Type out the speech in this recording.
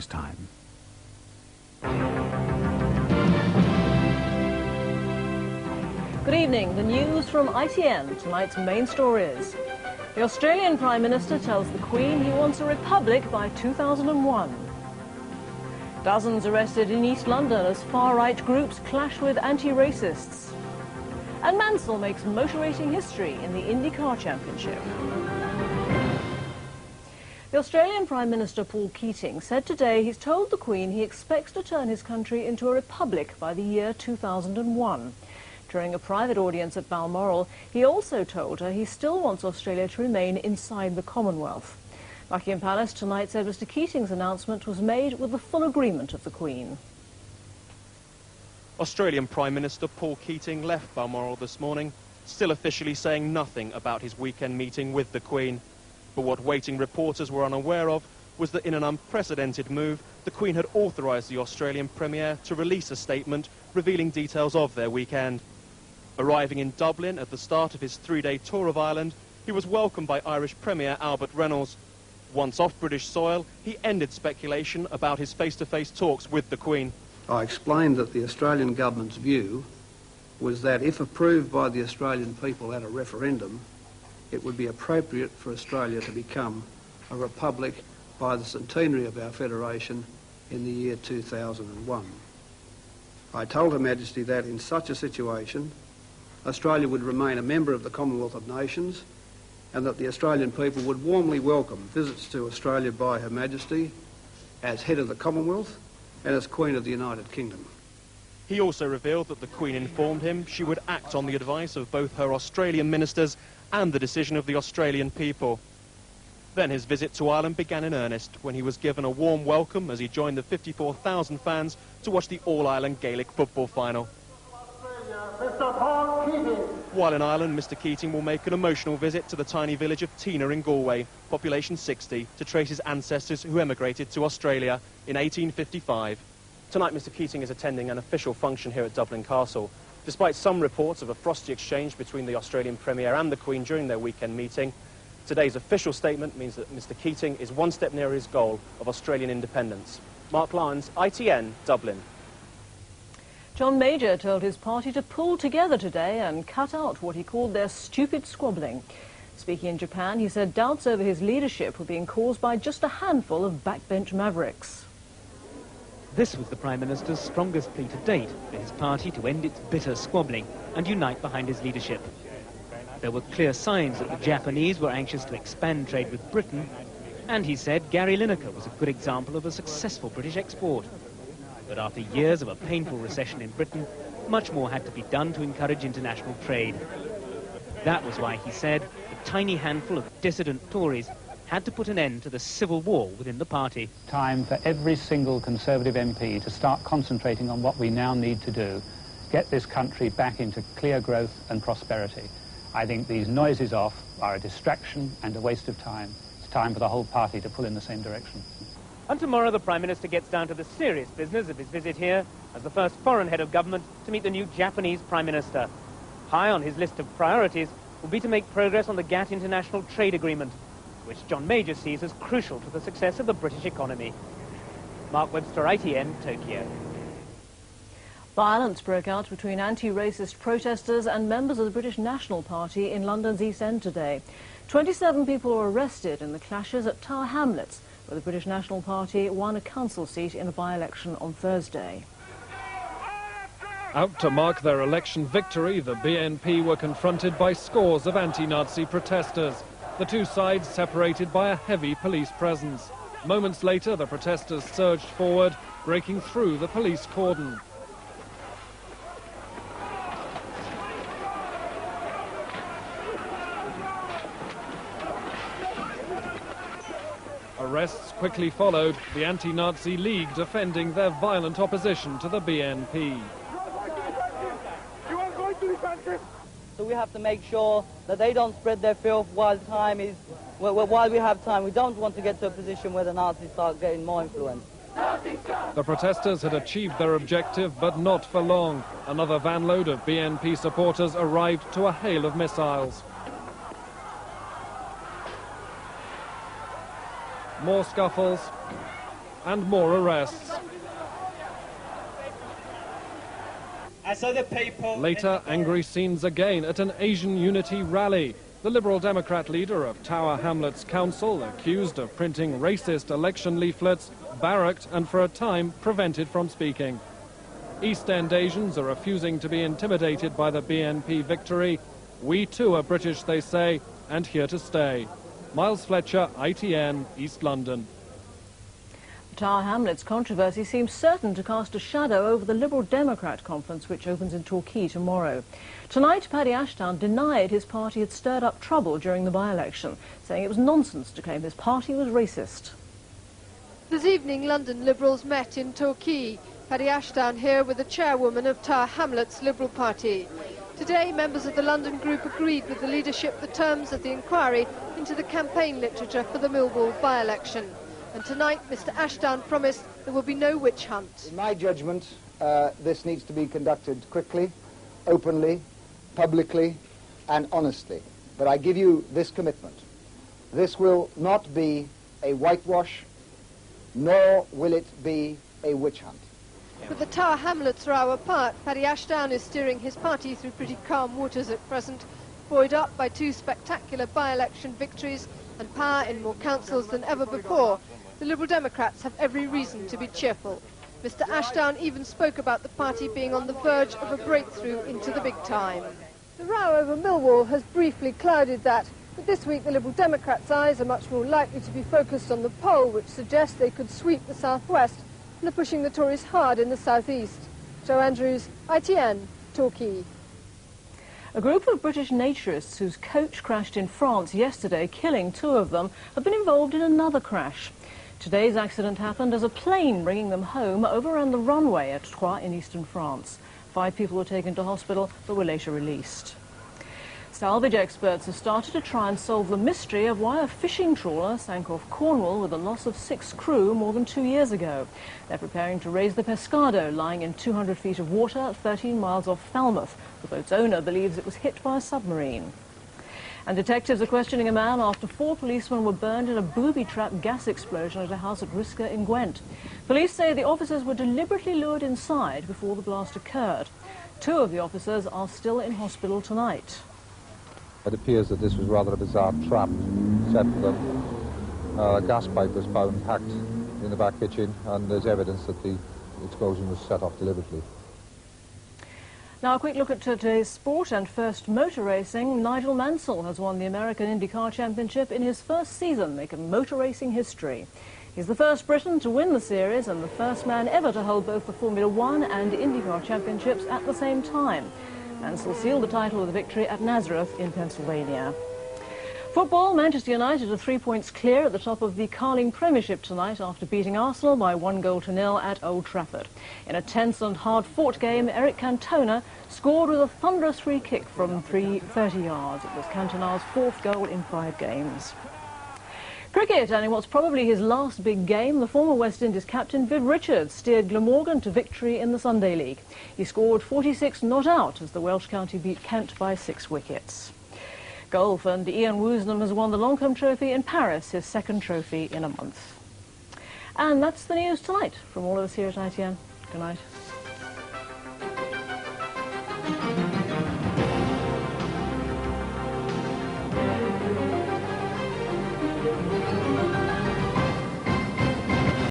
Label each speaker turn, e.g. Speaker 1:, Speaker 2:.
Speaker 1: time.
Speaker 2: Good evening. The news from ITN. Tonight's main stories. The Australian Prime Minister tells the Queen he wants a republic by 2001. Dozens arrested in East London as far-right groups clash with anti-racists. And Mansell makes motor racing history in the IndyCar Championship. The Australian Prime Minister Paul Keating said today he's told the Queen he expects to turn his country into a republic by the year 2001. During a private audience at Balmoral, he also told her he still wants Australia to remain inside the Commonwealth. Buckingham Palace tonight said Mr Keating's announcement was made with the full agreement of the Queen.
Speaker 3: Australian Prime Minister Paul Keating left Balmoral this morning, still officially saying nothing about his weekend meeting with the Queen. But what waiting reporters were unaware of was that in an unprecedented move, the Queen had authorised the Australian Premier to release a statement revealing details of their weekend. Arriving in Dublin at the start of his three-day tour of Ireland, he was welcomed by Irish Premier Albert Reynolds. Once off British soil, he ended speculation about his face-to-face talks with the Queen.
Speaker 4: I explained that the Australian government's view was that if approved by the Australian people at a referendum, it would be appropriate for Australia to become a republic by the centenary of our federation in the year 2001. I told Her Majesty that in such a situation, Australia would remain a member of the Commonwealth of Nations and that the Australian people would warmly welcome visits to Australia by Her Majesty as head of the Commonwealth and as Queen of the United Kingdom.
Speaker 3: He also revealed that the Queen informed him she would act on the advice of both her Australian ministers and the decision of the Australian people. Then his visit to Ireland began in earnest when he was given a warm welcome as he joined the 54,000 fans to watch the All-Ireland Gaelic football final. While in Ireland, Mr Keating will make an emotional visit to the tiny village of Tina in Galway, population 60, to trace his ancestors who emigrated to Australia in 1855. Tonight, Mr Keating is attending an official function here at Dublin Castle. Despite some reports of a frosty exchange between the Australian Premier and the Queen during their weekend meeting, today's official statement means that Mr Keating is one step nearer his goal of Australian independence. Mark Lyons, ITN, Dublin.
Speaker 2: John Major told his party to pull together today and cut out what he called their stupid squabbling. Speaking in Japan, he said doubts over his leadership were being caused by just a handful of backbench mavericks.
Speaker 5: This was the Prime Minister's strongest plea to date for his party to end its bitter squabbling and unite behind his leadership. There were clear signs that the Japanese were anxious to expand trade with Britain, and he said Gary Lineker was a good example of a successful British export. But after years of a painful recession in Britain, much more had to be done to encourage international trade. That was why he said a tiny handful of dissident Tories had to put an end to the civil war within the party.
Speaker 6: Time for every single Conservative MP to start concentrating on what we now need to do, get this country back into clear growth and prosperity. I think these noises off are a distraction and a waste of time. It's time for the whole party to pull in the same direction.
Speaker 5: And tomorrow the Prime Minister gets down to the serious business of his visit here as the first foreign head of government to meet the new Japanese Prime Minister. High on his list of priorities will be to make progress on the GATT International Trade Agreement, which John Major sees as crucial to the success of the British economy. Mark Webster, ITN, Tokyo.
Speaker 2: Violence broke out between anti-racist protesters and members of the British National Party in London's East End today. 27 people were arrested in the clashes at Tower Hamlets, where the British National Party won a council seat in a by-election on Thursday.
Speaker 7: Out to mark their election victory, the BNP were confronted by scores of anti-Nazi protesters. The two sides separated by a heavy police presence. Moments later, the protesters surged forward, breaking through the police cordon. Arrests quickly followed, the anti-Nazi League defending their violent opposition to the BNP.
Speaker 8: So we have to make sure that they don't spread their filth while we have time. We don't want to get to a position where the Nazis start getting more influence.
Speaker 7: The protesters had achieved their objective, but not for long. Another vanload of BNP supporters arrived to a hail of missiles. More scuffles, and more arrests. Later, angry scenes again at an Asian Unity rally. The Liberal Democrat leader of Tower Hamlets Council, accused of printing racist election leaflets, barracked and for a time prevented from speaking. East End Asians are refusing to be intimidated by the BNP victory. We too are British, they say, and here to stay. Miles Fletcher, ITN, East London.
Speaker 2: The Tower Hamlets controversy seems certain to cast a shadow over the Liberal Democrat conference, which opens in Torquay tomorrow. Tonight, Paddy Ashdown denied his party had stirred up trouble during the by-election, saying it was nonsense to claim his party was racist.
Speaker 1: This evening, London Liberals met in Torquay. Paddy Ashdown here with the chairwoman of Tower Hamlets Liberal Party. Today, members of the London group agreed with the leadership the terms of the inquiry into the campaign literature for the Millwall by-election. And tonight, Mr Ashdown promised there will be no witch hunt.
Speaker 9: In my judgment, this needs to be conducted quickly, openly, publicly and honestly. But I give you this commitment. This will not be a whitewash, nor will it be a witch hunt.
Speaker 1: With the Tower Hamlets row apart, Paddy Ashdown is steering his party through pretty calm waters at present, buoyed up by two spectacular by-election victories and power in more councils than ever before. The Liberal Democrats have every reason to be cheerful. Mr Ashdown even spoke about the party being on the verge of a breakthrough into the big time. The row over Millwall has briefly clouded that, but this week the Liberal Democrats' eyes are much more likely to be focused on the poll, which suggests they could sweep the southwest, and are pushing the Tories hard in the southeast. Jo Andrews, ITN, Torquay.
Speaker 2: A group of British naturists whose coach crashed in France yesterday, killing two of them, have been involved in another crash. Today's accident happened as a plane bringing them home overran the runway at Troyes in eastern France. 5 people were taken to hospital but were later released. Salvage experts have started to try and solve the mystery of why a fishing trawler sank off Cornwall with a loss of 6 crew more than 2 years ago. They're preparing to raise the Pescado, lying in 200 feet of water 13 miles off Falmouth. The boat's owner believes it was hit by a submarine. And detectives are questioning a man after 4 policemen were burned in a booby-trap gas explosion at a house at Risca in Gwent. Police say the officers were deliberately lured inside before the blast occurred. 2 of the officers are still in hospital tonight.
Speaker 10: It appears that this was rather a bizarre trap set for them. A gas pipe was found hacked in the back kitchen, and there's evidence that the explosion was set off deliberately.
Speaker 2: Now a quick look at today's sport and first motor racing. Nigel Mansell has won the American IndyCar Championship in his first season, making motor racing history. He's the first Briton to win the series and the first man ever to hold both the Formula One and IndyCar Championships at the same time. Mansell sealed the title with a victory at Nazareth in Pennsylvania. Football, Manchester United are 3 points clear at the top of the Carling Premiership tonight after beating Arsenal by 1-0 at Old Trafford. In a tense and hard-fought game, Eric Cantona scored with a thunderous free kick from 30 yards. It was Cantona's 4th goal in 5 games. Cricket, and in what's probably his last big game, the former West Indies captain Viv Richards steered Glamorgan to victory in the Sunday League. He scored 46 not out as the Welsh county beat Kent by 6 wickets. Golf, and Ian Woosnam has won the Longcombe Trophy in Paris, his 2nd trophy in a month. And that's the news tonight from all of us here at ITN. Good night.